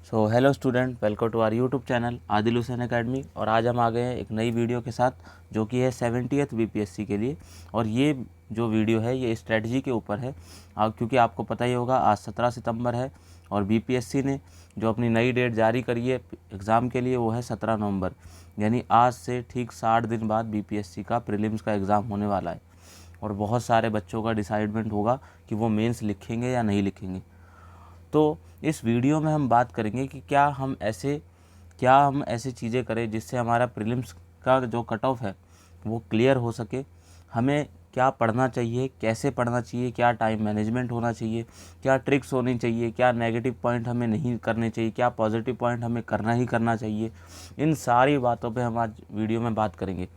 So hello student, welcome to our YouTube channel Adil Hussain academy. और आज हम आ गए हैं एक नई वीडियो के साथ जो कि है 70th बीपीएससी के लिए। और ये जो वीडियो है ये स्ट्रेटजी के ऊपर है। क्योंकि आपको पता ही होगा आज 17 सितंबर है और बीपीएससी ने जो अपनी नई डेट जारी करी है एग्ज़ाम के लिए वो है 17 नवंबर। यानी आज से ठीक 60 दिन बाद बीपीएससी का प्रीलिम्स का एग्ज़ाम होने वाला है और बहुत सारे बच्चों का डिसाइडमेंट होगा कि वो मेंस लिखेंगे या नहीं लिखेंगे। तो इस वीडियो में हम बात करेंगे कि क्या हम ऐसे चीज़ें करें जिससे हमारा प्रीलिम्स का जो कट ऑफ है वो क्लियर हो सके। हमें क्या पढ़ना चाहिए, कैसे पढ़ना चाहिए, क्या टाइम मैनेजमेंट होना चाहिए, क्या ट्रिक्स होनी चाहिए, क्या नेगेटिव पॉइंट हमें नहीं करने चाहिए, क्या पॉजिटिव पॉइंट हमें करना ही करना चाहिए। इन सारी बातों पे हम आज वीडियो में बात करेंगे।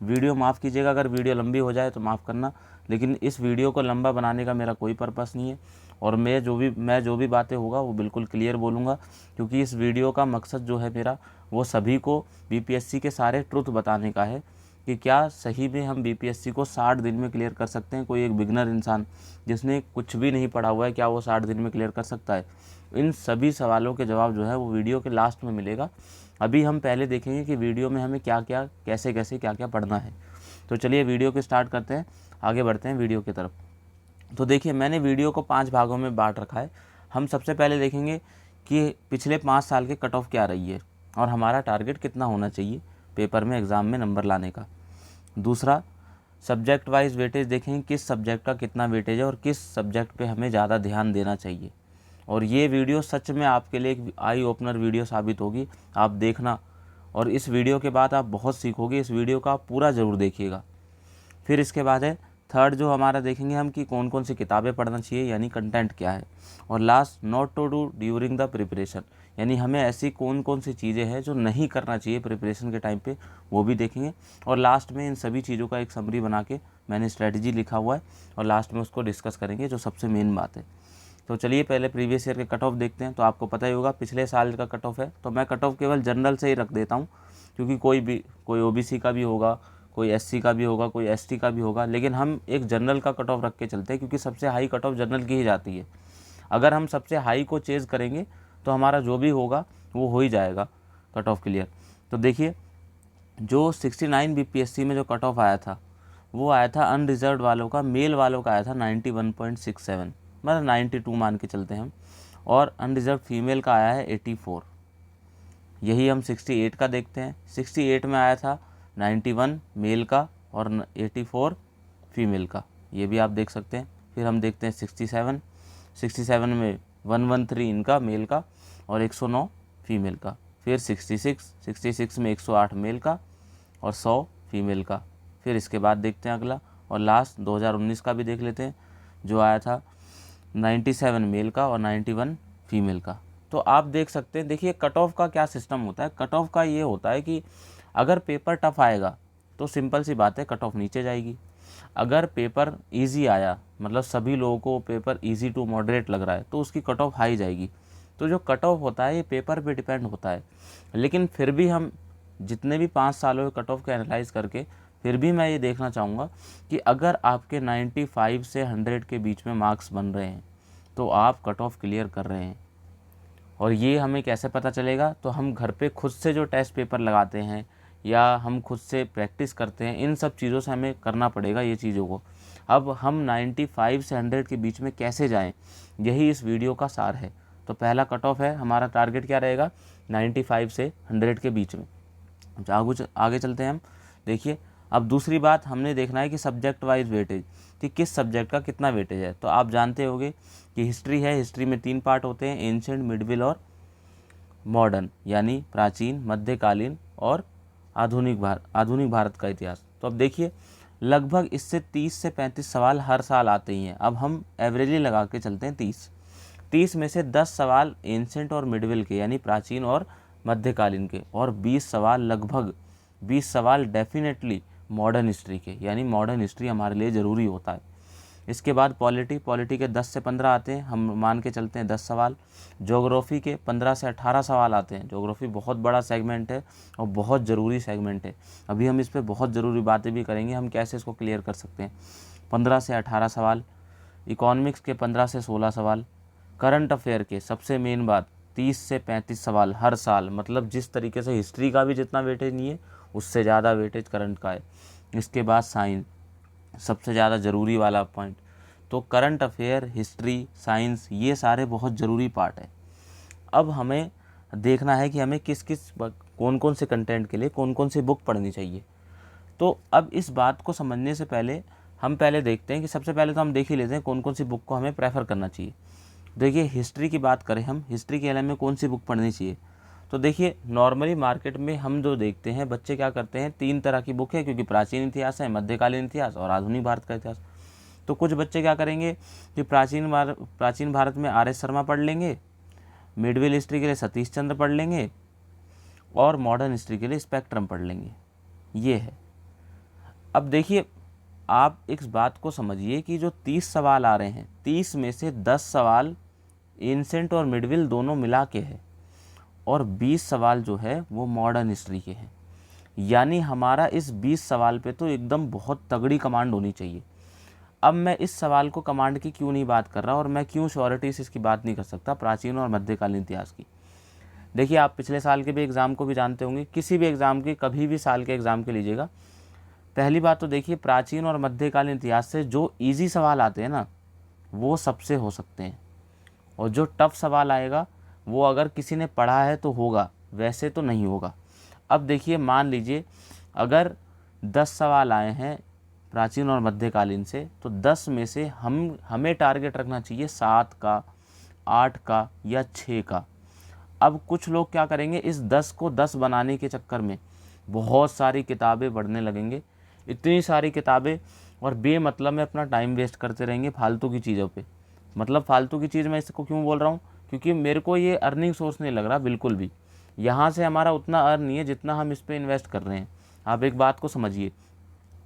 वीडियो माफ़ कीजिएगा अगर वीडियो लंबी हो जाए तो माफ़ करना, लेकिन इस वीडियो को लंबा बनाने का मेरा कोई पर्पस नहीं है। और मैं जो भी बातें होगा वो बिल्कुल क्लियर बोलूँगा, क्योंकि इस वीडियो का मकसद जो है मेरा वो सभी को बीपीएससी के सारे ट्रुथ बताने का है कि क्या सही में हम बीपीएससी को 60 दिन में क्लियर कर सकते हैं। कोई एक बिगनर इंसान जिसने कुछ भी नहीं पढ़ा हुआ है, क्या वो 60 दिन में क्लियर कर सकता है? इन सभी सवालों के जवाब जो है वो वीडियो के लास्ट में मिलेगा। अभी हम पहले देखेंगे कि वीडियो में हमें क्या क्या कैसे कैसे क्या क्या पढ़ना है। तो चलिए वीडियो को स्टार्ट करते हैं, आगे बढ़ते हैं वीडियो की तरफ। तो देखिए, मैंने वीडियो को 5 भागों में बांट रखा है। हम सबसे पहले देखेंगे कि पिछले 5 साल के कट ऑफ क्या रही है और हमारा टारगेट कितना होना चाहिए पेपर में एग्ज़ाम में नंबर लाने का। दूसरा, सब्जेक्ट वाइज वेटेज देखेंगे, किस सब्जेक्ट का कितना वेटेज है और किस सब्जेक्ट पे हमें ज़्यादा ध्यान देना चाहिए। और ये वीडियो सच में आपके लिए एक आई ओपनर वीडियो साबित होगी, आप देखना। और इस वीडियो के बाद आप बहुत सीखोगे, इस वीडियो का आप पूरा ज़रूर देखिएगा। फिर इसके बाद है थर्ड, जो हमारा देखेंगे हम कि कौन कौन सी किताबें पढ़ना चाहिए, यानी कंटेंट क्या है। और last, not to do during the preparation, यानी हमें ऐसी कौन कौन सी चीज़ें हैं जो नहीं करना चाहिए प्रिपरेशन के टाइम पे, वो भी देखेंगे। और लास्ट में इन सभी चीज़ों का एक समरी बना के मैंने स्ट्रेटजी लिखा हुआ है और लास्ट में उसको डिस्कस करेंगे, जो सबसे मेन बात है। तो चलिए पहले प्रीवियस ईयर के कट ऑफ देखते हैं। तो आपको पता ही होगा पिछले साल का कट ऑफ है, तो मैं कट ऑफ केवल जनरल से ही रख देता हूँ, क्योंकि कोई ओबीसी का भी होगा, कोई एससी का भी होगा, कोई एसटी का भी होगा, लेकिन हम एक जनरल का कट ऑफ रख के चलते हैं क्योंकि सबसे हाई कट ऑफ जनरल की ही जाती है। अगर हम सबसे हाई को चेज़ करेंगे तो हमारा जो भी होगा वो हो ही जाएगा कट ऑफ क्लियर। तो देखिए, जो 69 बीपीएससी में जो कट ऑफ आया था वो आया था अनरिजर्व वालों का, मेल वालों का आया था 91.67, मतलब 92 मान के चलते हैं हम। और अनरिजर्व फीमेल का आया है 84। यही हम 68 का देखते हैं। 68 में आया था 91 मेल का और 84 फीमेल का, ये भी आप देख सकते हैं। फिर हम देखते हैं 67 में 113 इनका मेल का और 109 फीमेल का। फिर 66 में 108 मेल का और 100 फीमेल का। फिर इसके बाद देखते हैं अगला और लास्ट 2019 का भी देख लेते हैं, जो आया था 97 मेल का और 91 फीमेल का। तो आप देख सकते हैं। देखिए, कट ऑफ का क्या सिस्टम होता है। कट ऑफ का ये होता है कि अगर पेपर टफ आएगा तो सिंपल सी बात है, कट ऑफ नीचे जाएगी। अगर पेपर इजी आया, मतलब सभी लोगों को पेपर इजी टू मॉडरेट लग रहा है, तो उसकी कट ऑफ हाई जाएगी। तो जो कट ऑफ होता है ये पेपर पे डिपेंड होता है। लेकिन फिर भी हम जितने भी 5 सालों के कट ऑफ के एनालाइज करके, फिर भी मैं ये देखना चाहूँगा कि अगर आपके 95 से 100 के बीच में मार्क्स बन रहे हैं तो आप कट ऑफ क्लियर कर रहे हैं। और ये हमें कैसे पता चलेगा? तो हम घर पे खुद से जो टेस्ट पेपर लगाते हैं या हम खुद से प्रैक्टिस करते हैं, इन सब चीज़ों से हमें करना पड़ेगा ये चीज़ों को। अब हम 95 से 100 के बीच में कैसे जाएं, यही इस वीडियो का सार है। तो पहला कट ऑफ है, हमारा टारगेट क्या रहेगा? 95 से 100 के बीच में। आगे चलते हैं हम। देखिए, अब दूसरी बात हमने देखना है कि सब्जेक्ट वाइज वेटेज, कि किस सब्जेक्ट का कितना वेटेज है। तो आप जानते होंगे कि हिस्ट्री है, हिस्ट्री में 3 पार्ट होते हैं, एंशिएंट, मिडविल और मॉडर्न, यानी प्राचीन, मध्यकालीन और आधुनिक भारत का इतिहास। तो अब देखिए, लगभग इससे 30 से 35 सवाल हर साल आते ही हैं। अब हम एवरेजली लगा के चलते हैं 30 में से 10 सवाल एंशिएंट और मिडविल के, यानी प्राचीन और मध्यकालीन के, और 20 सवाल डेफिनेटली मॉडर्न हिस्ट्री के, यानी मॉडर्न हिस्ट्री हमारे लिए ज़रूरी होता है। इसके बाद पॉलिटी के 10 से 15 आते हैं, हम मान के चलते हैं 10 सवाल। ज्योग्राफी के 15 से 18 सवाल आते हैं। ज्योग्राफी बहुत बड़ा सेगमेंट है और बहुत ज़रूरी सेगमेंट है। अभी हम इस पर बहुत ज़रूरी बातें भी करेंगे, हम कैसे इसको क्लियर कर सकते हैं। 15 से 18 सवाल। इकोनॉमिक्स के 15 से 16 सवाल। करंट अफेयर के, सबसे मेन बात, 30 से 35 सवाल हर साल, मतलब जिस तरीके से हिस्ट्री का भी जितना वेटेज नहीं है उससे ज़्यादा वेटेज करंट का है। इसके बाद साइंस, सबसे ज़्यादा ज़रूरी वाला पॉइंट। तो करंट अफेयर, हिस्ट्री, साइंस, ये सारे बहुत ज़रूरी पार्ट है। अब हमें देखना है कि हमें किस किस कौन कौन से कंटेंट के लिए कौन कौन सी बुक पढ़नी चाहिए। तो अब इस बात को समझने से पहले हम पहले देखते हैं कि सबसे पहले तो हम देख ही लेते हैं कौन कौन सी बुक को हमें प्रेफर करना चाहिए। देखिए हिस्ट्री की बात करें, हम हिस्ट्री के बारे में कौन सी बुक पढ़नी चाहिए। तो देखिए नॉर्मली मार्केट में हम जो देखते हैं, बच्चे क्या करते हैं, 3 तरह की बुक है, क्योंकि प्राचीन इतिहास है, मध्यकालीन इतिहास और आधुनिक भारत का इतिहास। तो कुछ बच्चे क्या करेंगे कि प्राचीन भारत में आर एस शर्मा पढ़ लेंगे, मिडवेल हिस्ट्री के लिए सतीश चंद्र पढ़ लेंगे और मॉडर्न हिस्ट्री के लिए स्पेक्ट्रम पढ़ लेंगे। ये है। अब देखिए आप इस बात को समझिए कि जो 30 सवाल आ रहे हैं, 30 में से 10 सवाल एंसेंट और मिडविल दोनों मिला के है और 20 सवाल जो है वो मॉडर्न हिस्ट्री के हैं। यानी हमारा इस 20 सवाल पे तो एकदम बहुत तगड़ी कमांड होनी चाहिए। अब मैं इस सवाल को कमांड की क्यों नहीं बात कर रहा और मैं क्यों श्योरिटी से इसकी बात नहीं कर सकता प्राचीन और मध्यकालीन इतिहास की। देखिए आप पिछले साल के भी एग्ज़ाम को भी जानते होंगे, किसी भी एग्ज़ाम के, कभी भी साल के एग्ज़ाम के लीजिएगा। पहली बात तो देखिए प्राचीन और मध्यकालीन इतिहास से जो इजी सवाल आते हैं ना वो सबसे हो सकते हैं, और जो टफ सवाल आएगा वो अगर किसी ने पढ़ा है तो होगा, वैसे तो नहीं होगा। अब देखिए मान लीजिए अगर 10 सवाल आए हैं प्राचीन और मध्यकालीन से, तो 10 में से हमें टारगेट रखना चाहिए 7 का, 8 का या 6 का। अब कुछ लोग क्या करेंगे, इस 10 को 10 बनाने के चक्कर में बहुत सारी किताबें पढ़ने लगेंगे, इतनी सारी किताबें, और बेमतलब में अपना टाइम वेस्ट करते रहेंगे फालतू की चीज़ों पे। मतलब फालतू की चीज़ मैं इसको क्यों बोल रहा हूँ, क्योंकि मेरे को ये अर्निंग सोर्स नहीं लग रहा बिल्कुल भी। यहाँ से हमारा उतना अर्न नहीं है जितना हम इस पर इन्वेस्ट कर रहे हैं। आप एक बात को समझिए,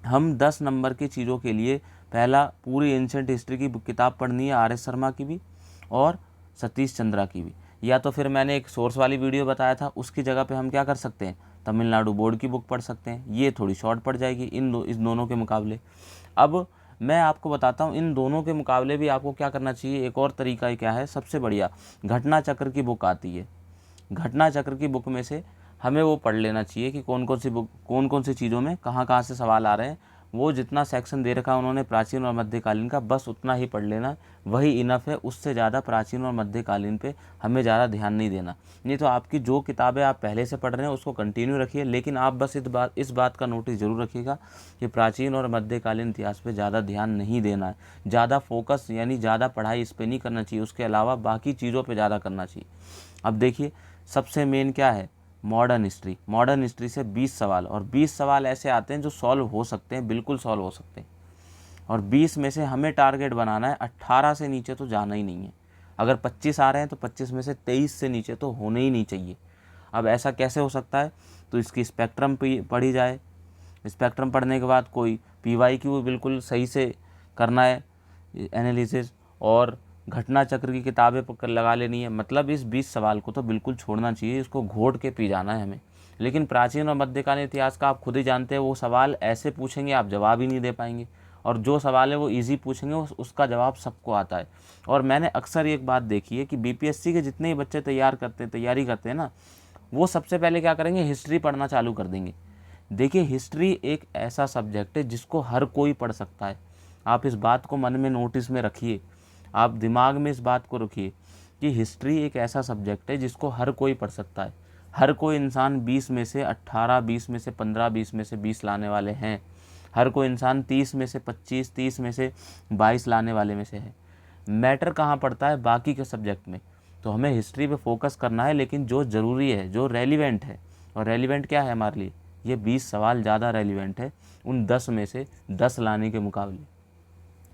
हम 10 नंबर की चीज़ों के लिए पहला पूरी एंशिएंट हिस्ट्री की किताब पढ़नी है, आर एस शर्मा की भी और सतीश चंद्रा की भी, या तो फिर मैंने एक सोर्स वाली वीडियो बताया था उसकी जगह पे हम क्या कर सकते हैं, तमिलनाडु बोर्ड की बुक पढ़ सकते हैं। ये थोड़ी शॉर्ट पड़ जाएगी इस दोनों के मुकाबले। अब मैं आपको बताता हूँ इन दोनों के मुकाबले भी आपको क्या करना चाहिए। एक और तरीका क्या है, सबसे बढ़िया घटना चक्र की बुक आती है। घटना चक्र की बुक में से हमें वो पढ़ लेना चाहिए कि कौन कौन सी चीज़ों में कहाँ कहाँ से सवाल आ रहे हैं। वो जितना सेक्शन दे रखा है उन्होंने प्राचीन और मध्यकालीन का, बस उतना ही पढ़ लेना, वही इनफ है। उससे ज़्यादा प्राचीन और मध्यकालीन पे हमें ज़्यादा ध्यान नहीं देना। नहीं तो आपकी जो किताबें आप पहले से पढ़ रहे हैं उसको कंटिन्यू रखिए, लेकिन आप बस इस बात का नोटिस ज़रूर रखिएगा कि प्राचीन और मध्यकालीन इतिहास पे ज़्यादा ध्यान नहीं देना है। ज़्यादा फोकस यानी ज़्यादा पढ़ाई इस पर नहीं करना चाहिए, उसके अलावा बाकी चीज़ों पर ज़्यादा करना चाहिए। अब देखिए सबसे मेन क्या है, मॉडर्न हिस्ट्री। मॉडर्न हिस्ट्री से 20 सवाल, और 20 सवाल ऐसे आते हैं जो सॉल्व हो सकते हैं, बिल्कुल सॉल्व हो सकते हैं। और 20 में से हमें टारगेट बनाना है 18 से नीचे तो जाना ही नहीं है। अगर 25 आ रहे हैं तो 25 में से 23 से नीचे तो होने ही नहीं चाहिए। अब ऐसा कैसे हो सकता है, तो इसकी स्पेक्ट्रम पढ़ी जाए। स्पेक्ट्रम पढ़ने के बाद कोई PYQ बिल्कुल सही से करना है एनालिसिस, और घटना चक्र की किताबें पकड़ लगा लेनी है। मतलब इस 20 सवाल को तो बिल्कुल छोड़ना चाहिए, इसको घोट के पी जाना है हमें। लेकिन प्राचीन और मध्यकालीन इतिहास का आप खुद ही जानते हैं, वो सवाल ऐसे पूछेंगे आप जवाब ही नहीं दे पाएंगे, और जो सवाल है वो इजी पूछेंगे उसका जवाब सबको आता है। और मैंने अक्सर एक बात देखी है कि BPSC के जितने ही बच्चे तैयारी करते हैं ना, वो सबसे पहले क्या करेंगे, हिस्ट्री पढ़ना चालू कर देंगे। देखिए हिस्ट्री एक ऐसा सब्जेक्ट है जिसको हर कोई पढ़ सकता है। आप इस बात को मन में नोटिस में रखिए, आप दिमाग में इस बात को रखिए कि हिस्ट्री एक ऐसा सब्जेक्ट है जिसको हर कोई पढ़ सकता है। हर कोई इंसान 20 में से 18, 20 में से 15, 20 में से 20 लाने वाले हैं। हर कोई इंसान 30 में से 25, 30 में से 22 लाने वाले में से है। मैटर कहाँ पड़ता है, बाकी के सब्जेक्ट में। तो हमें हिस्ट्री पे फोकस करना है, लेकिन जो ज़रूरी है, जो रेलिवेंट है, और रेलिवेंट क्या है हमारे लिए, ये 20 सवाल ज़्यादा रेलिवेंट है उन 10 में से 10 लाने के मुकाबले।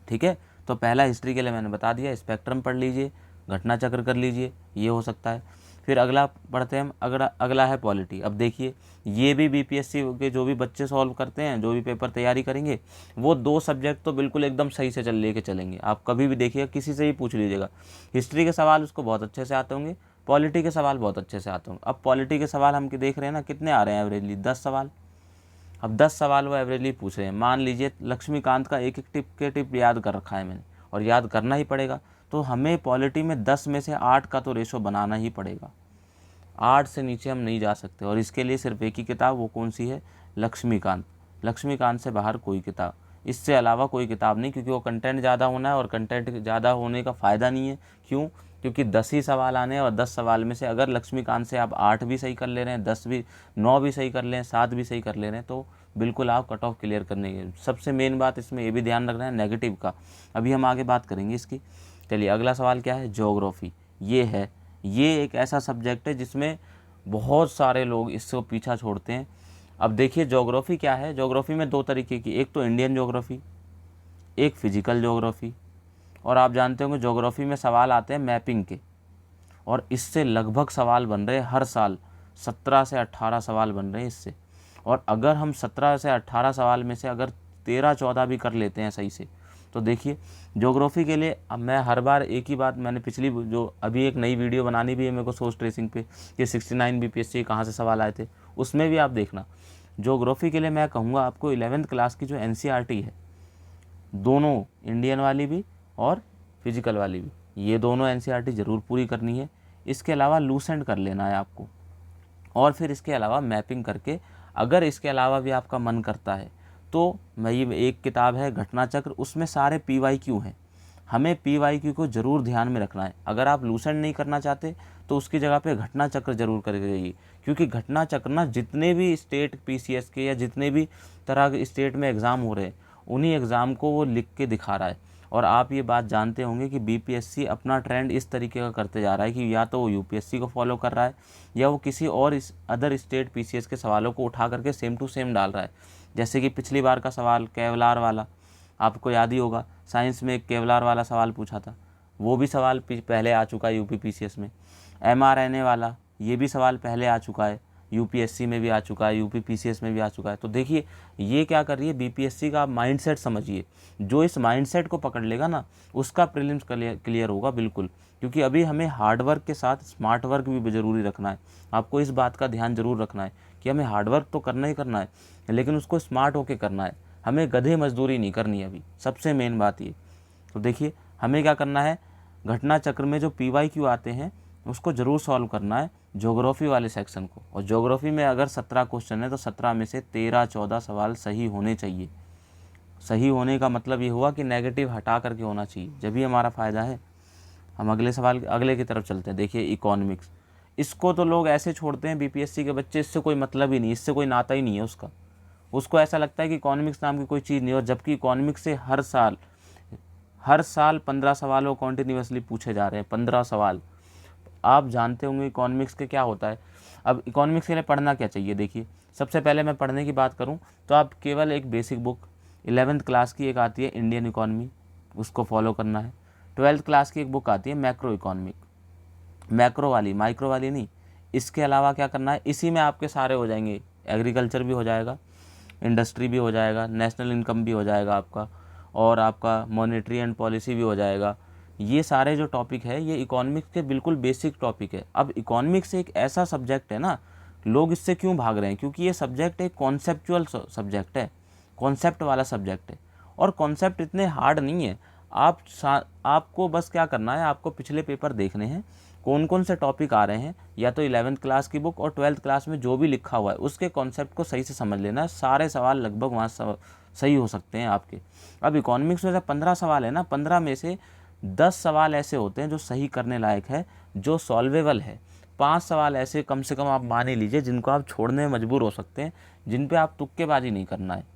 ठीक है, तो पहला हिस्ट्री के लिए मैंने बता दिया, स्पेक्ट्रम पढ़ लीजिए, घटना चक्र कर लीजिए, ये हो सकता है। फिर अगला पढ़ते हैं हम, अगला है पॉलिटी। अब देखिए ये भी BPSC के जो भी बच्चे सॉल्व करते हैं, जो भी पेपर तैयारी करेंगे, वो 2 सब्जेक्ट तो बिल्कुल एकदम सही से लेके चलेंगे। आप कभी भी देखिएगा, किसी से ही पूछ लीजिएगा, हिस्ट्री के सवाल उसको बहुत अच्छे से आते होंगे, पॉलिटी के सवाल बहुत अच्छे से आते होंगे। अब पॉलिटी के सवाल हम देख रहे हैं ना, कितने आ रहे हैं एवरेजली, 10 सवाल। अब 10 सवाल वो एवरेजली पूछ रहे हैं। मान लीजिए लक्ष्मीकांत का एक एक टिप के टिप याद कर रखा है मैंने, और याद करना ही पड़ेगा। तो हमें पॉलिटी में 10 में से 8 का तो रेशो बनाना ही पड़ेगा। 8 से नीचे हम नहीं जा सकते। और इसके लिए सिर्फ एक ही किताब, वो कौन सी है? लक्ष्मीकांत। लक्ष्मीकांत से बाहर कोई किताब, इससे अलावा कोई किताब नहीं, क्योंकि वो कंटेंट ज़्यादा होना है और कंटेंट ज़्यादा होने का फ़ायदा नहीं है। क्यों? क्योंकि 10 ही सवाल आने हैं और 10 सवाल में से अगर लक्ष्मीकांत से आप 8 भी सही कर ले रहे हैं, 10 भी, 9 भी सही कर ले रहे हैं, 7 भी सही कर ले रहे हैं, तो बिल्कुल आप कट ऑफ क्लियर करने के। सबसे मेन बात इसमें ये भी ध्यान रखना है नेगेटिव का, अभी हम आगे बात करेंगे इसकी। चलिए अगला सवाल क्या है? ज्योग्राफी। ये एक ऐसा सब्जेक्ट है जिसमें बहुत सारे लोग इससे पीछा छोड़ते हैं। अब देखिए ज्योग्राफी क्या है। ज्योग्राफी में 2 तरीके की, एक तो इंडियन ज्योग्राफी, एक फिजिकल ज्योग्राफी। और आप जानते होंगे ज्योग्राफी में सवाल आते हैं मैपिंग के, और इससे लगभग सवाल बन रहे हैं हर साल, 17 से 18 सवाल बन रहे हैं इससे। और अगर हम 17 से 18 सवाल में से अगर 13-14 भी कर लेते हैं सही से, तो देखिए ज्योग्राफी के लिए अब मैं हर बार एक ही बात, मैंने पिछली जो अभी एक नई वीडियो बनानी भी है मेरे को सोर्स ट्रेसिंग पे कि 69 बीपीएससी कहाँ से सवाल आए थे, उसमें भी आप देखना। ज्योग्राफी के लिए मैं कहूँगा आपको 11th क्लास की जो एनसीईआरटी है, दोनों इंडियन वाली भी और फिजिकल वाली भी, ये दोनों एनसीईआरटी ज़रूर पूरी करनी है। इसके अलावा लूसेंट कर लेना है आपको, और फिर इसके अलावा मैपिंग करके, अगर इसके अलावा भी आपका मन करता है तो मैं ये एक किताब है घटना चक्र, उसमें सारे PYQ हैं। हमें PYQ को ज़रूर ध्यान में रखना है। अगर आप लूसेंट नहीं करना चाहते तो उसकी जगह पे घटना चक्र जरूर करके जाइए, क्योंकि घटना चक्र ना जितने भी स्टेट PCS के या जितने भी तरह के स्टेट में एग्ज़ाम हो रहे हैं, उन्हीं एग्ज़ाम को वो लिख के दिखा रहा है। और आप ये बात जानते होंगे कि BPSC अपना ट्रेंड इस तरीके का करते जा रहा है कि या तो वो UPSC को फॉलो कर रहा है, या वो किसी और इस अदर स्टेट PCS के सवालों को उठा करके सेम टू सेम डाल रहा है। जैसे कि पिछली बार का सवाल केवलार वाला, आपको याद ही होगा, साइंस में एक केवलार वाला सवाल पूछा था, वो भी सवाल पहले आ चुका है UP PCS में। mRNA वाला, ये भी सवाल पहले आ चुका है, UPSC में भी आ चुका है, UP PCS में भी आ चुका है। तो देखिए ये क्या कर रही है, BPSC का माइंडसेट समझिए। जो इस माइंडसेट को पकड़ लेगा ना, उसका प्रीलिम्स क्लियर होगा बिल्कुल। क्योंकि अभी हमें हार्ड वर्क के साथ स्मार्ट वर्क भी ज़रूरी रखना है। आपको इस बात का ध्यान ज़रूर रखना है कि हमें हार्ड वर्क तो करना ही करना है, लेकिन उसको स्मार्ट होकर करना है। हमें गधे मजदूरी नहीं करनी है अभी, सबसे मेन बात ये। तो देखिए हमें क्या करना है, घटना चक्र में जो PYQ आते हैं उसको ज़रूर सॉल्व करना है, ज्योग्राफी वाले सेक्शन को। और ज्योग्राफी में अगर 17 क्वेश्चन है तो 17 में से 13-14 सवाल सही होने चाहिए। सही होने का मतलब ये हुआ कि नेगेटिव हटा करके होना चाहिए, जब भी हमारा फ़ायदा है। हम अगले सवाल अगले की तरफ चलते हैं। देखिए इकोनॉमिक्स, इसको तो लोग ऐसे छोड़ते हैं BPSC के बच्चे, इससे कोई मतलब ही नहीं, इससे कोई नाता ही नहीं है उसका। उसको ऐसा लगता है कि इकोनॉमिक्स नाम की कोई चीज़ नहीं, और जबकि इकोनॉमिक्स से हर साल 15 सवाल वो कॉन्टीन्यूसली पूछे जा रहे हैं। 15 सवाल। आप जानते होंगे इकोनॉमिक्स के क्या होता है। अब इकोनॉमिक्स के लिए पढ़ना क्या चाहिए, देखिए सबसे पहले मैं पढ़ने की बात करूं तो आप केवल एक बेसिक बुक 11th क्लास की एक आती है इंडियन इकोनॉमी, उसको फॉलो करना है। 12th क्लास की एक बुक आती है मैक्रो इकोनॉमिक, मैक्रो वाली, माइक्रो वाली नहीं। इसके अलावा क्या करना है, इसी में आपके सारे हो जाएंगे, एग्रीकल्चर भी हो जाएगा, इंडस्ट्री भी हो जाएगा, नेशनल इनकम भी हो जाएगा आपका, और आपका मॉनेटरी एंड पॉलिसी भी हो जाएगा। ये सारे जो टॉपिक है ये इकोनॉमिक्स के बिल्कुल बेसिक टॉपिक है। अब इकोनॉमिक्स एक ऐसा सब्जेक्ट है ना, लोग इससे क्यों भाग रहे हैं, क्योंकि ये सब्जेक्ट एक कॉन्सेप्चुअल सब्जेक्ट है, कॉन्सेप्ट वाला सब्जेक्ट है। और कॉन्सेप्ट इतने हार्ड नहीं है। आपको बस क्या करना है, आपको पिछले पेपर देखने हैं, कौन कौन से टॉपिक आ रहे हैं, या तो 11th क्लास की बुक और 12th क्लास में जो भी लिखा हुआ है उसके कॉन्सेप्ट को सही से समझ लेना है। सारे सवाल लगभग वहाँ सही हो सकते हैं आपके। अब इकोनॉमिक्स में जब 15 सवाल है ना, 15 में से 10 सवाल ऐसे होते हैं जो सही करने लायक है, जो सॉल्वेबल है। 5 सवाल ऐसे कम से कम आप मान ही लीजिए जिनको आप छोड़ने में मजबूर हो सकते हैं, जिन पे आप तुक्केबाजी नहीं करना है।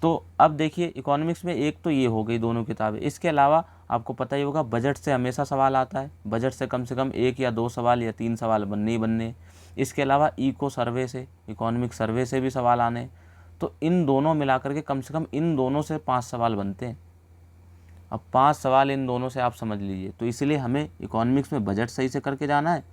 तो अब देखिए इकोनॉमिक्स में एक तो ये हो गई दोनों किताबें। इसके अलावा आपको पता ही होगा बजट से हमेशा सवाल आता है, बजट से कम 1 या 2 सवाल या 3 सवाल बनने ही बनने। इसके अलावा इको सर्वे से, इकोनॉमिक सर्वे से भी सवाल आने। तो इन दोनों मिलाकर के कम से कम इन दोनों से 5 सवाल बनते हैं। अब 5 सवाल इन दोनों से आप समझ लीजिए। तो इसलिए हमें इकोनॉमिक्स में बजट सही से करके जाना है,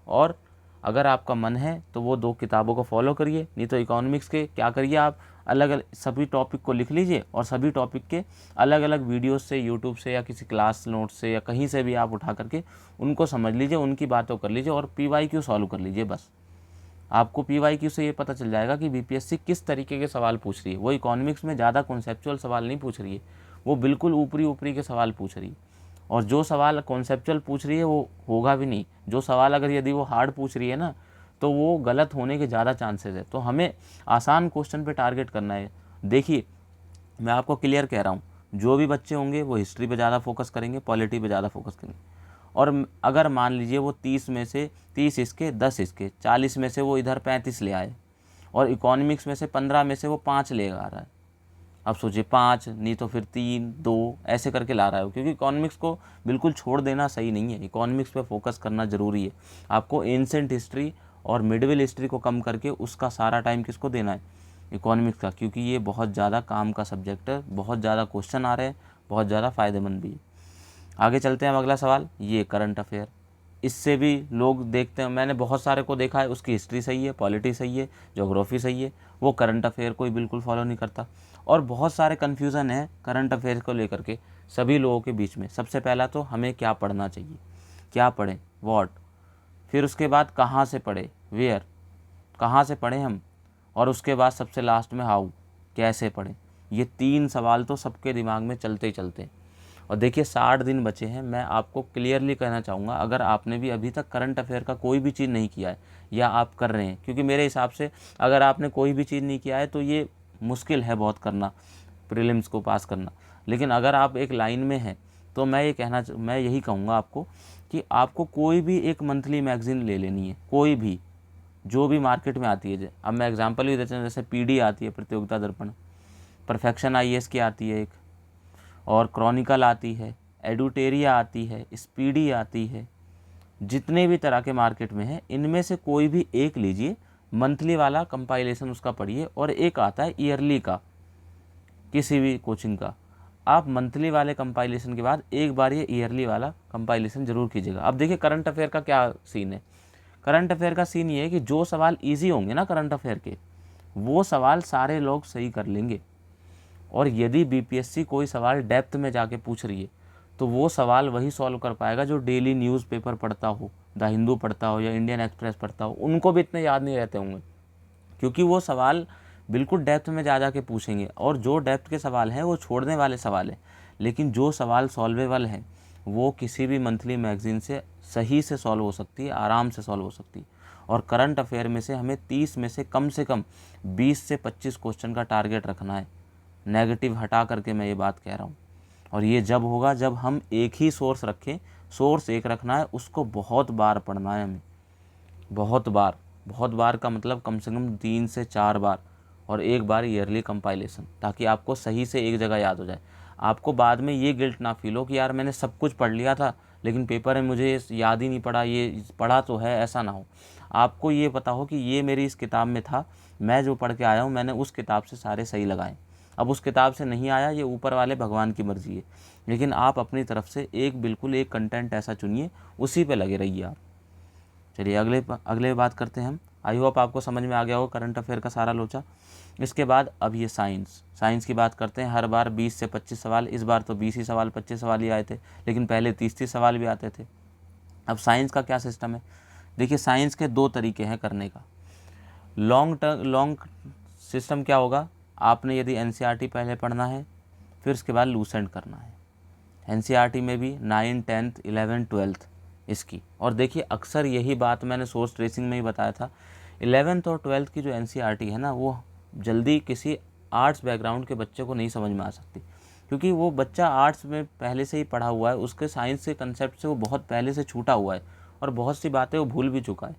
और अगर आपका मन है तो वो 2 किताबों को फॉलो करिए, नहीं तो इकोनॉमिक्स के क्या करिए, आप अलग अलग सभी टॉपिक को लिख लीजिए और सभी टॉपिक के अलग अलग वीडियोस से, यूट्यूब से या किसी क्लास नोट से या कहीं से भी आप उठा करके उनको समझ लीजिए, उनकी बातों कर लीजिए और PYQ सॉल्व कर लीजिए। बस आपको PYQ से ये पता चल जाएगा कि BPSC किस तरीके के सवाल पूछ रही है। वो इकोनॉमिक्स में ज़्यादा कॉन्सेप्चुअल सवाल नहीं पूछ रही है, वो बिल्कुल ऊपरी ऊपरी के सवाल पूछ रही है। और जो सवाल कॉन्सेप्चुअल पूछ रही है वो होगा भी नहीं। जो सवाल अगर यदि वो हार्ड पूछ रही है ना, तो वो गलत होने के ज़्यादा चांसेस है। तो हमें आसान क्वेश्चन पे टारगेट करना है। देखिए मैं आपको क्लियर कह रहा हूँ, जो भी बच्चे होंगे वो हिस्ट्री पे ज़्यादा फोकस करेंगे, पॉलिटी पे ज़्यादा फोकस करेंगे। और अगर मान लीजिए वो 30 में से 30 इसके 10 इसके 40 में से वो इधर 35 ले आए, और इकोनॉमिक्स में से 15 में से वो 5 ले आ रहा है। अब सोचिए 5 नहीं तो फिर 3 2 ऐसे करके ला रहा है, क्योंकि इकोनॉमिक्स को बिल्कुल छोड़ देना सही नहीं है। इकोनॉमिक्स पे फोकस करना ज़रूरी है। आपको एंसेंट हिस्ट्री और मिडिवल हिस्ट्री को कम करके उसका सारा टाइम किसको देना है, इकोनॉमिक्स का, क्योंकि ये बहुत ज़्यादा काम का सब्जेक्ट है, बहुत ज़्यादा क्वेश्चन आ रहे हैं, बहुत ज़्यादा फ़ायदेमंद भी है। आगे चलते हैं। अगला सवाल ये करंट अफेयर। इससे भी लोग देखते हैं, मैंने बहुत सारे को देखा है, उसकी हिस्ट्री सही है, पॉलिटी सही है, ज्योग्राफी सही है, वो करंट अफेयर को ही बिल्कुल फॉलो नहीं करता। और बहुत सारे कन्फ्यूज़न है करंट अफेयर को लेकर के सभी लोगों के बीच में। सबसे पहला तो हमें क्या पढ़ना चाहिए, क्या पढ़ें, व्हाट, फिर उसके बाद कहाँ से पढ़े, वेयर, कहाँ से पढ़ें हम, और उसके बाद सबसे लास्ट में हाउ, कैसे पढ़ें। ये 3 सवाल तो सबके दिमाग में चलते ही चलते हैं। और देखिए 60 दिन बचे हैं। मैं आपको क्लियरली कहना चाहूँगा, अगर आपने भी अभी तक करंट अफेयर का कोई भी चीज़ नहीं किया है या आप कर रहे हैं, क्योंकि मेरे हिसाब से अगर आपने कोई भी चीज़ नहीं किया है तो ये मुश्किल है बहुत करना, प्रीलिम्स को पास करना। लेकिन अगर आप एक लाइन में हैं तो मैं यही कहूँगा आपको कि आपको कोई भी एक मंथली मैगज़ीन ले लेनी है, कोई भी जो भी मार्केट में आती है। अब मैं एग्जांपल भी देता हूँ, जैसे पीडी आती है, प्रतियोगिता दर्पण, परफेक्शन आईएएस की आती है एक, और क्रॉनिकल आती है, एडुटेरिया आती है, स्पीडी आती है। जितने भी तरह के मार्केट में है, इनमें से कोई भी एक लीजिए, मंथली वाला कंपाइलेशन उसका पढ़िए, और एक आता है ईयरली का किसी भी कोचिंग का। आप मंथली वाले कंपाइलेशन के बाद एक बार ये ईयरली वाला कंपाइलेशन ज़रूर कीजिएगा। अब देखिए करंट अफेयर का क्या सीन है। करंट अफेयर का सीन ये है कि जो सवाल इजी होंगे ना करंट अफेयर के, वो सवाल सारे लोग सही कर लेंगे। और यदि बीपीएससी कोई सवाल डेप्थ में जाके पूछ रही है, तो वो सवाल वही सॉल्व कर पाएगा जो डेली न्यूज़पेपर पढ़ता हो, द हिंदू पढ़ता हो या इंडियन एक्सप्रेस पढ़ता हो। उनको भी इतने याद नहीं रहते होंगे, क्योंकि वो सवाल बिल्कुल डेप्थ में जा के पूछेंगे। और जो डेप्थ के सवाल हैं वो छोड़ने वाले सवाल हैं, लेकिन जो सवाल सॉल्वेबल हैं वो किसी भी मंथली मैगज़ीन से सही से सॉल्व हो सकती है, आराम से सॉल्व हो सकती है। और करंट अफेयर में से हमें 30 में से कम 20 से 25 क्वेश्चन का टारगेट रखना है। नेगेटिव हटा करके मैं ये बात कह रहा हूँ। और ये जब होगा जब हम एक ही सोर्स रखें, सोर्स एक रखना है, उसको बहुत बार पढ़ना है हमें, बहुत बार का मतलब कम से कम 3 से 4 बार, और एक बार ईयरली कंपाइलेशन, ताकि आपको सही से एक जगह याद हो जाए। आपको बाद में ये गिल्ट ना फील हो कि यार मैंने सब कुछ पढ़ लिया था लेकिन पेपर में मुझे याद ही नहीं पड़ा, ये पढ़ा तो है, ऐसा ना हो। आपको ये पता हो कि ये मेरी इस किताब में था, मैं जो पढ़ के आया हूँ मैंने उस किताब से सारे सही लगाए। अब उस किताब से नहीं आया, ये ऊपर वाले भगवान की मर्ज़ी है, लेकिन आप अपनी तरफ से बिल्कुल एक कंटेंट ऐसा चुनिए, उसी पे लगे रहिए आप। चलिए अगले बात करते हैं हम। आई होप आपको समझ में आ गया होगा करंट अफेयर का सारा लोचा। इसके बाद अब ये साइंस की बात करते हैं। हर बार 20 से 25 सवाल, इस बार तो 20 ही सवाल 25 सवाल ही आए थे, लेकिन पहले 30 सवाल भी आते थे। अब साइंस का क्या सिस्टम है, देखिए साइंस के 2 तरीके हैं करने का। लॉन्ग सिस्टम क्या होगा, आपने यदि एनसीईआरटी पहले पढ़ना है, फिर उसके बाद लूसेंट करना है। एनसीईआरटी में भी 9, 10th, 11th, 12th इसकी। और देखिए अक्सर यही बात मैंने सोर्स ट्रेसिंग में ही बताया था, 11th और 12th की जो एनसीईआरटी है ना, वो जल्दी किसी आर्ट्स बैकग्राउंड के बच्चे को नहीं समझ में आ सकती, क्योंकि वो बच्चा आर्ट्स में पहले से ही पढ़ा हुआ है, उसके साइंस के कंसेप्ट से वो बहुत पहले से छूटा हुआ है, और बहुत सी बातें वो भूल भी चुका है।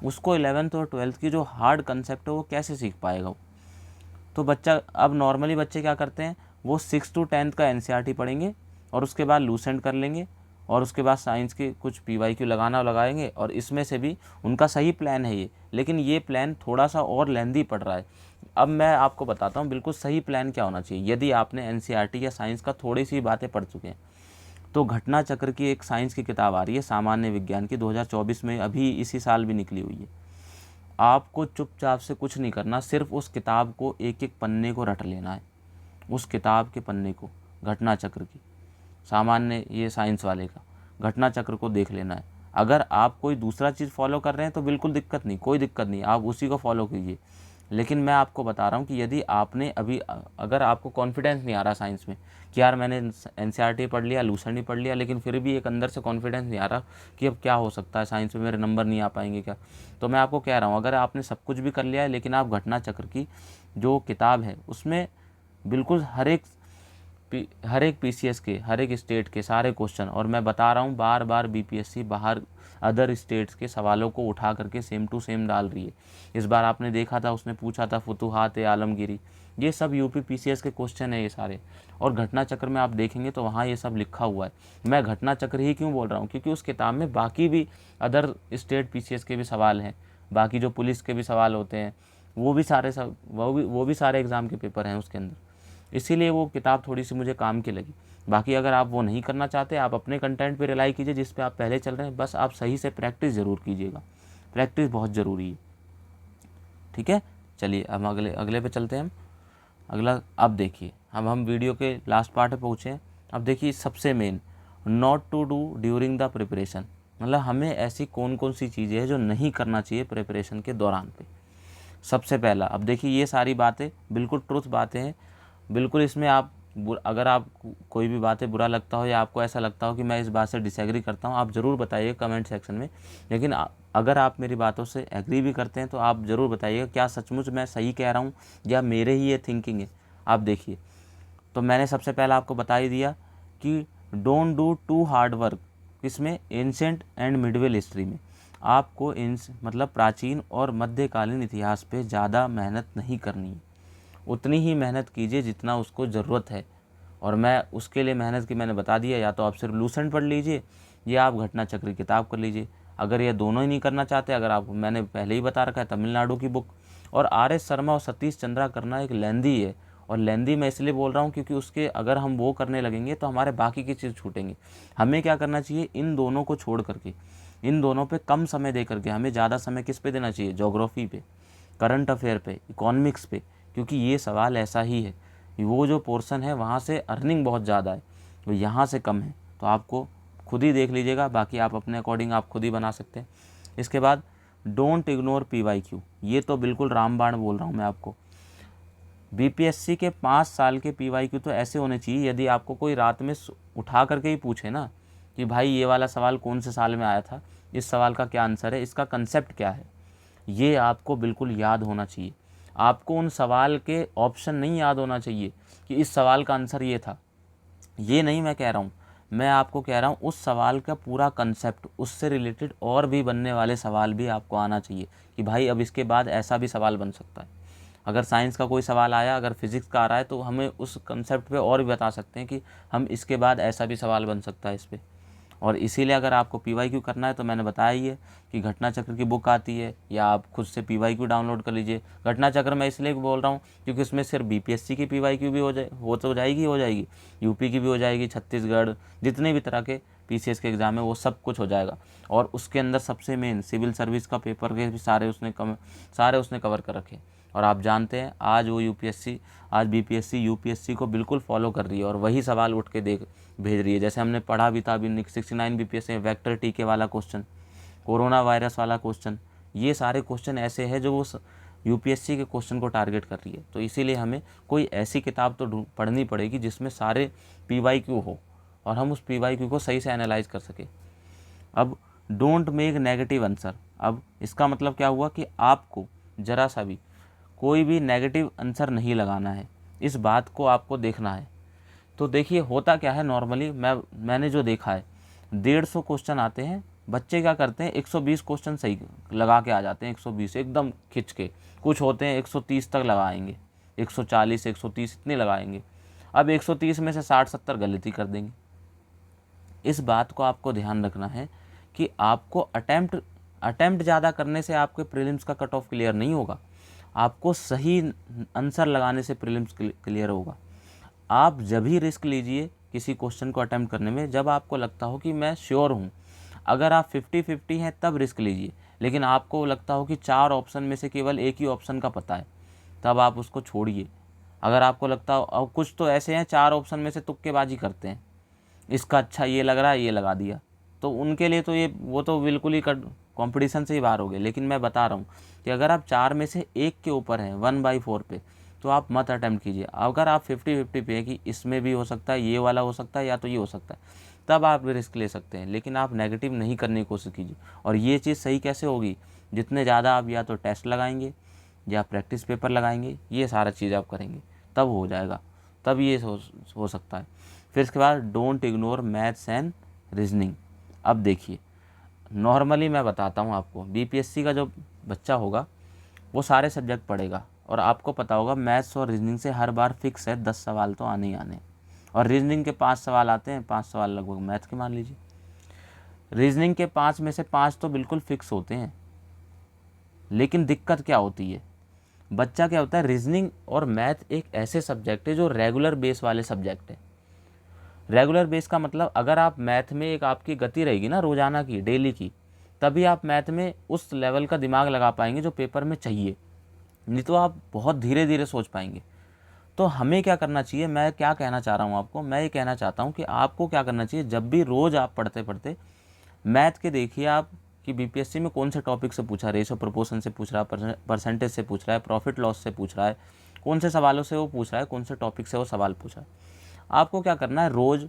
उसको 11th और 12th की जो हार्ड कंसेप्ट है वो कैसे सीख पाएगा वो। तो बच्चा, अब नॉर्मली बच्चे क्या करते हैं, वो 6 to 10th का एनसीईआरटी पढ़ेंगे और उसके बाद लूसेंट कर लेंगे, और उसके बाद साइंस के कुछ पीवाईक्यू लगाएंगे। और इसमें से भी उनका सही प्लान है ये, लेकिन ये प्लान थोड़ा सा और लेंदी पड़ रहा है। अब मैं आपको बताता हूँ बिल्कुल सही प्लान क्या होना चाहिए। यदि आपने एनसीईआरटी या साइंस का थोड़ी सी बातें पढ़ चुके हैं, तो घटना चक्र की एक साइंस की किताब आ रही है सामान्य विज्ञान की, 2024 में अभी इसी साल भी निकली हुई है। आपको चुपचाप से कुछ नहीं करना, सिर्फ उस किताब को एक एक पन्ने को रट लेना है, उस किताब के पन्ने को, घटना चक्र की, सामान्य ये साइंस वाले का घटना चक्र को देख लेना है। अगर आप कोई दूसरा चीज़ फॉलो कर रहे हैं तो बिल्कुल दिक्कत नहीं, कोई दिक्कत नहीं, आप उसी को फॉलो कीजिए। लेकिन मैं आपको बता रहा हूँ कि यदि आपने अभी अगर आपको कॉन्फिडेंस नहीं आ रहा साइंस में कि यार मैंने एनसीईआरटी पढ़ लिया, लूसेंट ही पढ़ लिया, लेकिन फिर भी एक अंदर से कॉन्फिडेंस नहीं आ रहा कि अब क्या हो सकता है, साइंस में मेरे नंबर नहीं आ पाएंगे क्या, तो मैं आपको कह रहा हूँ अगर आपने सब कुछ भी कर लिया है लेकिन आप घटना चक्र की जो किताब है उसमें बिल्कुल हर एक पीसीएस के, हर एक स्टेट के सारे क्वेश्चन, और मैं बता रहा हूँ बार बार बीपीएससी बाहर अदर स्टेट्स के सवालों को उठा करके सेम टू सेम डाल रही है। इस बार आपने देखा था उसने पूछा था फुतुहात आलमगीरी, ये सब यूपी पीसीएस के क्वेश्चन है ये सारे, और घटना चक्र में आप देखेंगे तो वहाँ ये सब लिखा हुआ है। मैं घटना चक्र ही क्यों बोल रहा हूँ, क्योंकि उस किताब में बाकी भी अदर स्टेट पीसीएस के भी सवाल हैं, बाकी जो पुलिस के भी सवाल होते हैं वो भी सारे सब वो भी सारे एग्ज़ाम के पेपर हैं उसके अंदर, इसीलिए वो किताब थोड़ी सी मुझे काम की लगी। बाकी अगर आप वो नहीं करना चाहते, आप अपने कंटेंट पे रिलाई कीजिए जिस पे आप पहले चल रहे हैं, बस आप सही से प्रैक्टिस ज़रूर कीजिएगा, प्रैक्टिस बहुत ज़रूरी है। ठीक है, चलिए अब अगले अगले पे चलते हैं हम। अगला अब देखिए, अब हम वीडियो के लास्ट पार्ट पे पहुँचे हैं। अब देखिए सबसे main, not to do during the preparation, मतलब हमें ऐसी कौन कौन सी चीज़ें हैं जो नहीं करना चाहिए प्रिपरेशन के दौरान पे। सबसे पहला, अब देखिए ये सारी बातें बिल्कुल ट्रुथ बातें हैं, बिल्कुल इसमें आप अगर आप कोई भी बातें बुरा लगता हो या आपको ऐसा लगता हो कि मैं इस बात से डिसएग्री करता हूँ, आप ज़रूर बताइए कमेंट सेक्शन में। लेकिन अगर आप मेरी बातों से एग्री भी करते हैं तो आप ज़रूर बताइएगा क्या सचमुच मैं सही कह रहा हूँ या मेरे ही ये थिंकिंग है। आप देखिए, तो मैंने सबसे पहला आपको बता ही दिया कि don't do too hard work, किसमें, एंशेंट एंड मिडवेल हिस्ट्री में। आपको मतलब प्राचीन और मध्यकालीन इतिहास पे ज़्यादा मेहनत नहीं करनी है, उतनी ही मेहनत कीजिए जितना उसको ज़रूरत है। और मैं उसके लिए मेहनत की मैंने बता दिया, या तो आप सिर्फ लूसेंट पढ़ लीजिए या आप घटना चक्र की किताब कर लीजिए। अगर ये दोनों ही नहीं करना चाहते, अगर आप, मैंने पहले ही बता रखा है तमिलनाडु की बुक और आर एस शर्मा और सतीश चंद्रा करना एक लेंदी है। और लेंदी मैं इसलिए बोल रहा हूँ क्योंकि उसके अगर हम वो करने लगेंगे तो हमारे बाकी की चीज़ छूटेंगे। हमें क्या करना चाहिए, इन दोनों को छोड़ करके, इन दोनों पे कम समय दे करके हमें ज़्यादा समय किस पे देना चाहिए, ज्योग्राफी पे, करंट अफेयर पे, इकोनॉमिक्स पे, क्योंकि ये सवाल ऐसा ही है, वो जो पोर्शन है वहाँ से अर्निंग बहुत ज़्यादा है, वो यहाँ से कम है। तो आपको खुद ही देख लीजिएगा, बाकी आप अपने अकॉर्डिंग आप खुद ही बना सकते हैं। इसके बाद डोंट इग्नोर PYQ, ये तो बिल्कुल रामबाण बोल रहा हूँ मैं आपको। बीपीएससी के 5 साल के PYQ तो ऐसे होने चाहिए, यदि आपको कोई रात में उठा करके ही पूछे ना कि भाई ये वाला सवाल कौन से साल में आया था, इस सवाल का क्या आंसर है, इसका कंसेप्ट क्या है, ये आपको बिल्कुल याद होना चाहिए। आपको उन सवाल के ऑप्शन नहीं याद होना चाहिए कि इस सवाल का आंसर ये था, ये नहीं मैं कह रहा हूँ। मैं आपको कह रहा हूँ उस सवाल का पूरा कंसेप्ट, उससे रिलेटेड और भी बनने वाले सवाल भी आपको आना चाहिए कि भाई अब इसके बाद ऐसा भी सवाल बन सकता है। अगर साइंस का कोई सवाल आया, अगर फिज़िक्स का आ रहा है, तो हमें उस कंसेप्ट पे और भी बता सकते हैं कि हम इसके बाद ऐसा भी सवाल बन सकता है इस पर। और इसीलिए अगर आपको PYQ करना है तो मैंने बताया ही है कि घटना चक्र की बुक आती है, या आप खुद से PYQ डाउनलोड कर लीजिए। घटना चक्र मैं इसलिए बोल रहा हूँ क्योंकि उसमें सिर्फ BPSC की PYQ भी हो तो जाएगी, यूपी की भी हो जाएगी, छत्तीसगढ़, जितने भी तरह के PCS के एग्ज़ाम है वो सब कुछ हो जाएगा। और उसके अंदर सबसे मेन सिविल सर्विस का पेपर के भी सारे उसने कवर कर रखे। और आप जानते हैं आज वो आज BPSC UPSC को बिल्कुल फॉलो कर रही है और वही सवाल उठ के भेज रही है। जैसे हमने पढ़ा भी था अभी 69 BPSC में वेक्टर टीके वाला क्वेश्चन, कोरोना वायरस वाला क्वेश्चन, ये सारे क्वेश्चन ऐसे हैं जो वो UPSC के क्वेश्चन को टारगेट कर रही है। तो इसीलिए हमें कोई ऐसी किताब तो पढ़नी पड़ेगी जिसमें सारे PYQ हो और हम उस PYQ को सही से एनालाइज कर सके। अब डोंट मेक नेगेटिव आंसर, अब इसका मतलब क्या हुआ कि आपको ज़रा सा भी कोई भी नेगेटिव आंसर नहीं लगाना है, इस बात को आपको देखना है। तो देखिए होता क्या है, नॉर्मली मैंने जो देखा है 150 क्वेश्चन आते हैं, बच्चे क्या करते हैं 120 क्वेश्चन सही लगा के आ जाते हैं, 120 एकदम खिंच के। कुछ होते हैं 130 तक लगाएंगे, 140 130 इतने लगाएंगे। अब 130 में से 60-70 गलती कर देंगे। इस बात को आपको ध्यान रखना है कि आपको अटेम्प्ट ज़्यादा करने से आपके प्रीलिम्स का कट ऑफ क्लियर नहीं होगा, आपको सही आंसर लगाने से प्रीलिम्स क्लियर होगा। आप जब भी रिस्क लीजिए किसी क्वेश्चन को अटेम्प्ट करने में जब आपको लगता हो कि मैं श्योर हूँ। अगर आप 50-50 हैं तब रिस्क लीजिए, लेकिन आपको लगता हो कि 4 ऑप्शन में से केवल एक ही ऑप्शन का पता है, तब आप उसको छोड़िए। अगर आपको लगता हो, और कुछ तो ऐसे हैं 4 ऑप्शन में से तुक्केबाजी करते हैं, इसका अच्छा ये लग रहा है ये लगा दिया, तो उनके लिए तो ये वो तो बिल्कुल ही कंपटीशन से ही बाहर हो गए। लेकिन मैं बता रहा हूँ कि अगर आप 4 में से एक के ऊपर हैं 1/4 पे, तो आप मत अटैम्प्ट कीजिए। अगर आप 50-50 पे है कि इसमें भी हो सकता है, ये वाला हो सकता है या तो ये हो सकता है, तब आप रिस्क ले सकते हैं। लेकिन आप नेगेटिव नहीं करने की कोशिश कीजिए। और ये चीज़ सही कैसे होगी, जितने ज़्यादा आप या तो टेस्ट लगाएंगे या प्रैक्टिस पेपर लगाएंगे, ये सारा चीज़ आप करेंगे, तब हो जाएगा, तब ये हो सकता है। फिर इसके बाद don't ignore maths and reasoning. अब देखिए, नॉर्मली मैं बताता हूँ आपको, बीपीएससी का जो बच्चा होगा वो सारे सब्जेक्ट पढ़ेगा, और आपको पता होगा मैथ्स और रीजनिंग से हर बार फिक्स है 10 सवाल तो आने ही आने, और रीजनिंग के 5 सवाल आते हैं, 5 सवाल लगभग मैथ के मान लीजिए। रीजनिंग के 5 में से 5 तो बिल्कुल फिक्स होते हैं। लेकिन दिक्कत क्या होती है, बच्चा क्या होता है, रीजनिंग और मैथ एक ऐसे सब्जेक्ट है जो रेगुलर बेस वाले सब्जेक्ट है। रेगुलर बेस का मतलब अगर आप मैथ में एक आपकी गति रहेगी ना रोज़ाना की, डेली की, तभी आप मैथ में उस लेवल का दिमाग लगा पाएंगे जो पेपर में चाहिए, नहीं तो आप बहुत धीरे धीरे सोच पाएंगे। तो हमें क्या करना चाहिए, मैं क्या कहना चाह रहा हूँ आपको, मैं ये कहना चाहता हूँ कि आपको क्या करना चाहिए, जब भी रोज़ आप पढ़ते पढ़ते मैथ के देखिए आप कि बीपीएससी में कौन से टॉपिक से पूछा, रेशो प्रोपोर्शन से पूछ रहा है, परसेंटेज से पूछ रहा है, प्रॉफिट लॉस से पूछ रहा है, कौन से सवालों से वो पूछ रहा है, कौन से टॉपिक से वो सवाल पूछा है। आपको क्या करना है, रोज़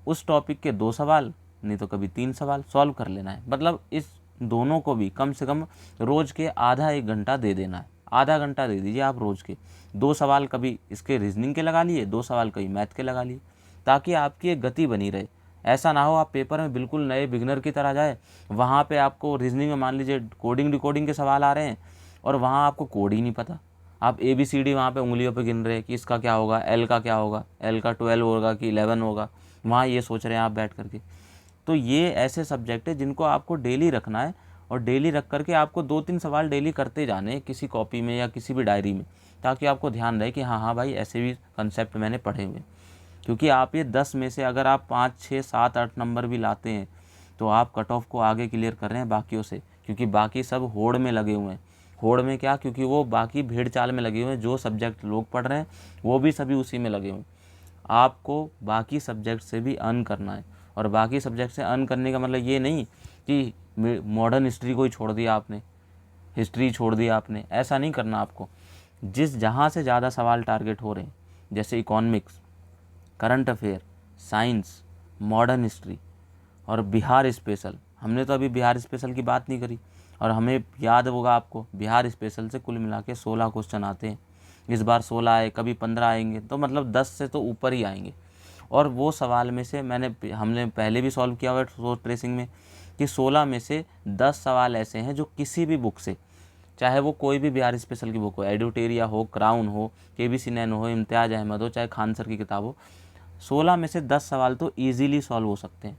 उस टॉपिक के 2 सवाल नहीं तो कभी 3 सवाल सॉल्व कर लेना है। मतलब इस दोनों को भी कम से कम रोज़ के आधा 1 घंटा दे देना है। आधा घंटा दे दीजिए आप रोज़ के। 2 सवाल कभी इसके रीजनिंग के लगा लिए, 2 सवाल कभी मैथ के लगा लिए, ताकि आपकी एक गति बनी रहे। ऐसा ना हो आप पेपर में बिल्कुल नए बिगनर की तरह जाए, वहाँ पे आपको रीजनिंग में मान लीजिए कोडिंग डिकोडिंग के सवाल आ रहे हैं और वहाँ आपको कोड ही नहीं पता। आप ABCD वहाँ पे उंगलियों पे गिन रहे हैं कि इसका क्या होगा, L का क्या होगा, L का 12 होगा कि 11 होगा, वहाँ ये सोच रहे हैं आप बैठ करके। तो ये ऐसे सब्जेक्ट है जिनको आपको डेली रखना है, और डेली रख करके आपको 2-3 सवाल डेली करते जाने हैं किसी कॉपी में या किसी भी डायरी में, ताकि आपको ध्यान रहे कि हाँ हाँ भाई ऐसे भी कंसेप्ट मैंने पढ़े हुए। क्योंकि आप ये 10 में से अगर आप 5, 6, 7, 8 नंबर भी लाते हैं तो आप कट ऑफ को आगे क्लियर कर रहे हैं बाकियों से, क्योंकि बाकी सब होड़ में लगे हुए हैं। होड़ में क्या, क्योंकि वो बाकी भीड़ चाल में लगे हुए हैं, जो सब्जेक्ट लोग पढ़ रहे हैं वो भी सभी उसी में लगे हुए हैं। आपको बाकी सब्जेक्ट से भी अर्न करना है, और बाकी सब्जेक्ट से अर्न करने का मतलब ये नहीं कि मॉडर्न हिस्ट्री को ही छोड़ दिया आपने, हिस्ट्री छोड़ दिया आपने, ऐसा नहीं करना आपको। जिस जहाँ से ज़्यादा सवाल टारगेट हो रहे हैं, जैसे economics, current affair, science, modern history और बिहार स्पेशल, हमने तो अभी बिहार स्पेशल की बात नहीं करी, और हमें याद होगा आपको बिहार स्पेशल से कुल मिला के 16 क्वेश्चन आते हैं। इस बार 16 आए, कभी 15 आएंगे, तो मतलब 10 से तो ऊपर ही आएंगे। और वो सवाल में से हमने पहले भी सॉल्व किया हुआ है सोर्स ट्रेसिंग में कि 16 में से 10 सवाल ऐसे हैं जो किसी भी बुक से, चाहे वो कोई भी बिहार स्पेशल की बुक हो, एडुटेरिया हो, क्राउन हो, KBC नैनो हो, इम्तियाज़ अहमद हो, चाहे खान सर की किताब हो, 16 में से 10 सवाल तो ईजिली सॉल्व हो सकते हैं।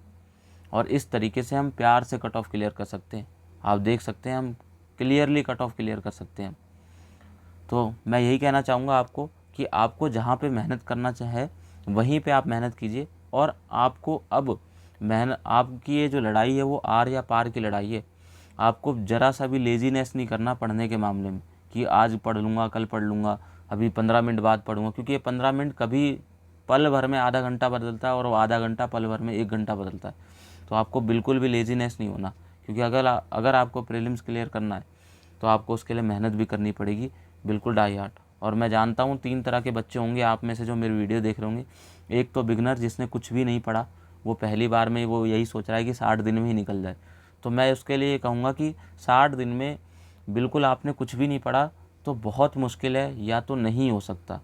और इस तरीके से हम प्यार से कट ऑफ क्लियर कर सकते हैं। आप देख सकते हैं हम क्लियरली कट ऑफ क्लियर कर सकते हैं। तो मैं यही कहना चाहूँगा आपको कि आपको जहाँ पे मेहनत करना चाहे वहीं पे आप मेहनत कीजिए। और आपको अब आपकी ये जो लड़ाई है वो आर या पार की लड़ाई है। आपको ज़रा सा भी लेजीनेस नहीं करना पढ़ने के मामले में कि आज पढ़ लूँगा, कल पढ़ लूँगा, अभी 15 मिनट बाद पढ़ूँगा, क्योंकि ये 15 मिनट कभी पल भर में आधा घंटा बदलता है और वो आधा घंटा पल भर में 1 घंटा बदलता है। तो आपको बिल्कुल भी लेजीनेस नहीं होना, क्योंकि अगर आपको प्रीलिम्स क्लियर करना है तो आपको उसके लिए मेहनत भी करनी पड़ेगी, बिल्कुल डाई हार्ट। और मैं जानता हूँ 3 तरह के बच्चे होंगे आप में से जो मेरी वीडियो देख रहे होंगे। एक तो बिगनर जिसने कुछ भी नहीं पढ़ा, वो पहली बार में वो यही सोच रहा है कि 60 दिन में ही निकल जाए। तो मैं उसके लिए कहूँगा कि 60 दिन में बिल्कुल आपने कुछ भी नहीं पढ़ा तो बहुत मुश्किल है, या तो नहीं हो सकता।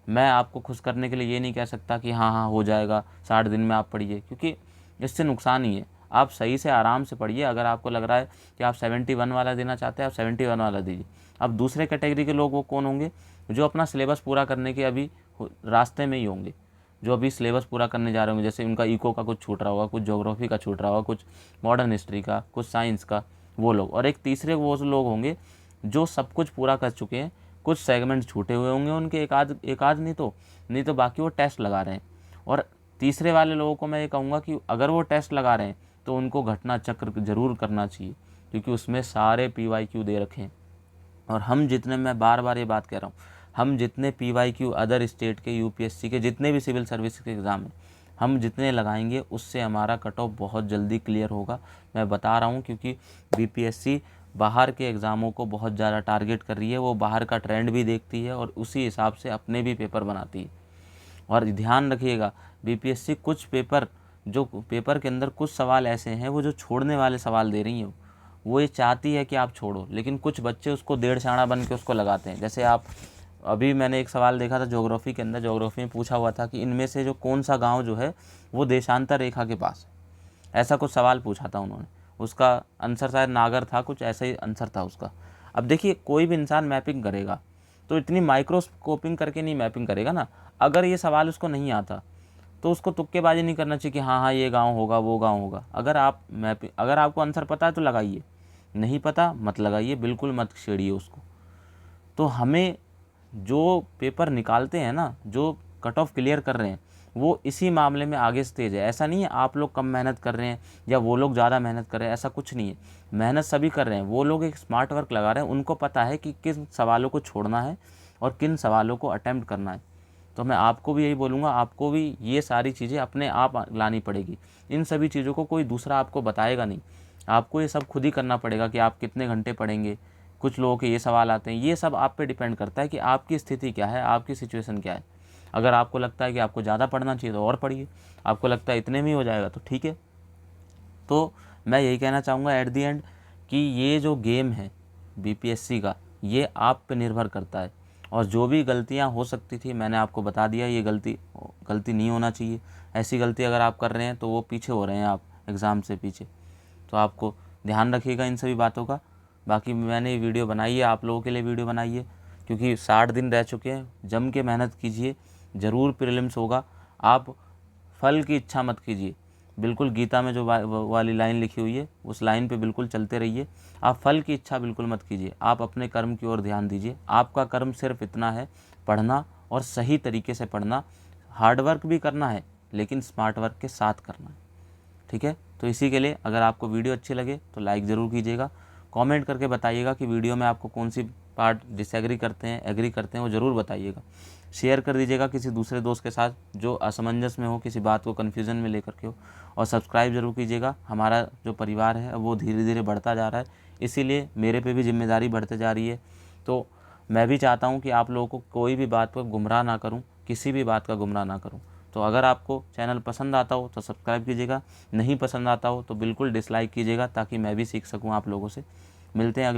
मैं आपको खुश करने के लिए ये नहीं कह सकता कि हाँ हाँ हो जाएगा 60 दिन में आप पढ़िए, क्योंकि इससे नुकसान ही है। आप सही से आराम से पढ़िए। अगर आपको लग रहा है कि आप 71 वाला देना चाहते हैं, आप 71 वाला दीजिए। अब दूसरे कैटेगरी के लोग वो कौन होंगे, जो अपना सिलेबस पूरा करने के अभी रास्ते में ही होंगे, जो अभी सिलेबस पूरा करने जा रहे होंगे। जैसे उनका इको का कुछ छूट रहा होगा, कुछ ज्योग्राफी का छूट रहा होगा, कुछ मॉडर्न हिस्ट्री का, कुछ साइंस का, वो लोग। और एक तीसरे वो लोग होंगे जो सब कुछ पूरा कर चुके हैं, कुछ सेगमेंट छूटे हुए होंगे उनके, एक आध नहीं तो बाकी वो टेस्ट लगा रहे हैं। और तीसरे वाले लोगों को मैं ये कहूँगा कि अगर वो टेस्ट लगा रहे हैं तो उनको घटना चक्र ज़रूर करना चाहिए, क्योंकि उसमें सारे PYQ दे रखे हैं। और हम जितने, मैं बार बार ये बात कह रहा हूँ, हम जितने PYQ अदर स्टेट के, UPSC के जितने भी सिविल सर्विस के एग्ज़ाम हैं, हम जितने लगाएंगे उससे हमारा कट ऑफ बहुत जल्दी क्लियर होगा। मैं बता रहा हूँ क्योंकि बीपीएससी बाहर के एग्ज़ामों को बहुत ज़्यादा टारगेट कर रही है, वो बाहर का ट्रेंड भी देखती है और उसी हिसाब से अपने भी पेपर बनाती है। और ध्यान रखिएगा, बीपीएससी कुछ पेपर, जो पेपर के अंदर कुछ सवाल ऐसे हैं वो जो छोड़ने वाले सवाल दे रही हैं, वो ये चाहती है कि आप छोड़ो, लेकिन कुछ बच्चे उसको डेढ़ छाना बन के उसको लगाते हैं। जैसे आप, अभी मैंने एक सवाल देखा था ज्योग्राफी के अंदर, ज्योग्राफी में पूछा हुआ था कि इनमें से जो कौन सा गांव जो है वो देशांतर रेखा के पास है, ऐसा कुछ सवाल पूछा था उन्होंने। उसका आंसर शायद नागर था, कुछ ऐसा ही आंसर था उसका। अब देखिए, कोई भी इंसान मैपिंग करेगा तो इतनी माइक्रोस्कोपिंग करके नहीं मैपिंग करेगा ना। अगर ये सवाल उसको नहीं आता तो उसको तुक्केबाजी नहीं करना चाहिए कि हाँ हाँ ये गांव होगा वो गांव होगा। अगर आपको आंसर पता है तो लगाइए, नहीं पता मत लगाइए, बिल्कुल मत छेड़िए उसको। तो हमें जो पेपर निकालते हैं ना, जो कट ऑफ क्लियर कर रहे हैं, वो इसी मामले में आगे से तेज है। ऐसा नहीं है आप लोग कम मेहनत कर रहे हैं या वो लोग ज़्यादा मेहनत कर रहे हैं, ऐसा कुछ नहीं है। मेहनत सभी कर रहे हैं, वो लोग एक स्मार्ट वर्क लगा रहे हैं, उनको पता है कि किन सवालों को छोड़ना है और किन सवालों को अटैम्प्ट करना है। तो मैं आपको भी यही बोलूँगा, आपको भी ये सारी चीज़ें अपने आप लानी पड़ेगी। इन सभी चीज़ों को कोई दूसरा आपको बताएगा नहीं, आपको ये सब खुद ही करना पड़ेगा कि आप कितने घंटे पढ़ेंगे। कुछ लोगों के ये सवाल आते हैं, ये सब आप पे डिपेंड करता है कि आपकी स्थिति क्या है, आपकी सिचुएशन क्या है। अगर आपको लगता है कि आपको ज़्यादा पढ़ना चाहिए तो और पढ़िए, आपको लगता है इतने में ही हो जाएगा तो ठीक है। तो मैं यही कहना चाहूँगा एट दी एंड कि ये जो गेम है बीपीएससी का, ये आप पे निर्भर करता है। और जो भी गलतियाँ हो सकती थी मैंने आपको बता दिया, ये गलती नहीं होना चाहिए। ऐसी गलती अगर आप कर रहे हैं तो वो पीछे हो रहे हैं, आप एग्ज़ाम से पीछे। तो आपको ध्यान रखिएगा इन सभी बातों का। बाकी मैंने ये वीडियो बनाई है, आप लोगों के लिए वीडियो बनाई है, क्योंकि 60 दिन रह चुके हैं। जम के मेहनत कीजिए, ज़रूर प्रीलिम्स होगा। आप फल की इच्छा मत कीजिए, बिल्कुल गीता में जो वाली लाइन लिखी हुई है उस लाइन पे बिल्कुल चलते रहिए। आप फल की इच्छा बिल्कुल मत कीजिए, आप अपने कर्म की ओर ध्यान दीजिए। आपका कर्म सिर्फ इतना है, पढ़ना और सही तरीके से पढ़ना। हार्ड वर्क भी करना है लेकिन स्मार्ट वर्क के साथ करना है, ठीक है। तो इसी के लिए अगर आपको वीडियो अच्छी लगे तो लाइक ज़रूर कीजिएगा। कमेंट करके बताइएगा कि वीडियो में आपको कौन सी पार्ट डिसएग्री करते हैं, एग्री करते हैं, वो ज़रूर बताइएगा। शेयर कर दीजिएगा किसी दूसरे दोस्त के साथ जो असमंजस में हो, किसी बात को कन्फ्यूज़न में लेकर के हो। और सब्सक्राइब ज़रूर कीजिएगा। हमारा जो परिवार है वो धीरे धीरे बढ़ता जा रहा है, इसीलिए मेरे पे भी जिम्मेदारी बढ़ते जा रही है। तो मैं भी चाहता हूँ कि आप लोगों को कोई भी बात पर गुमराह ना करूँ, किसी भी बात का गुमराह ना करूँ। तो अगर आपको चैनल पसंद आता हो तो सब्सक्राइब कीजिएगा, नहीं पसंद आता हो तो बिल्कुल डिसलाइक कीजिएगा, ताकि मैं भी सीख सकूँ आप लोगों से। मिलते हैं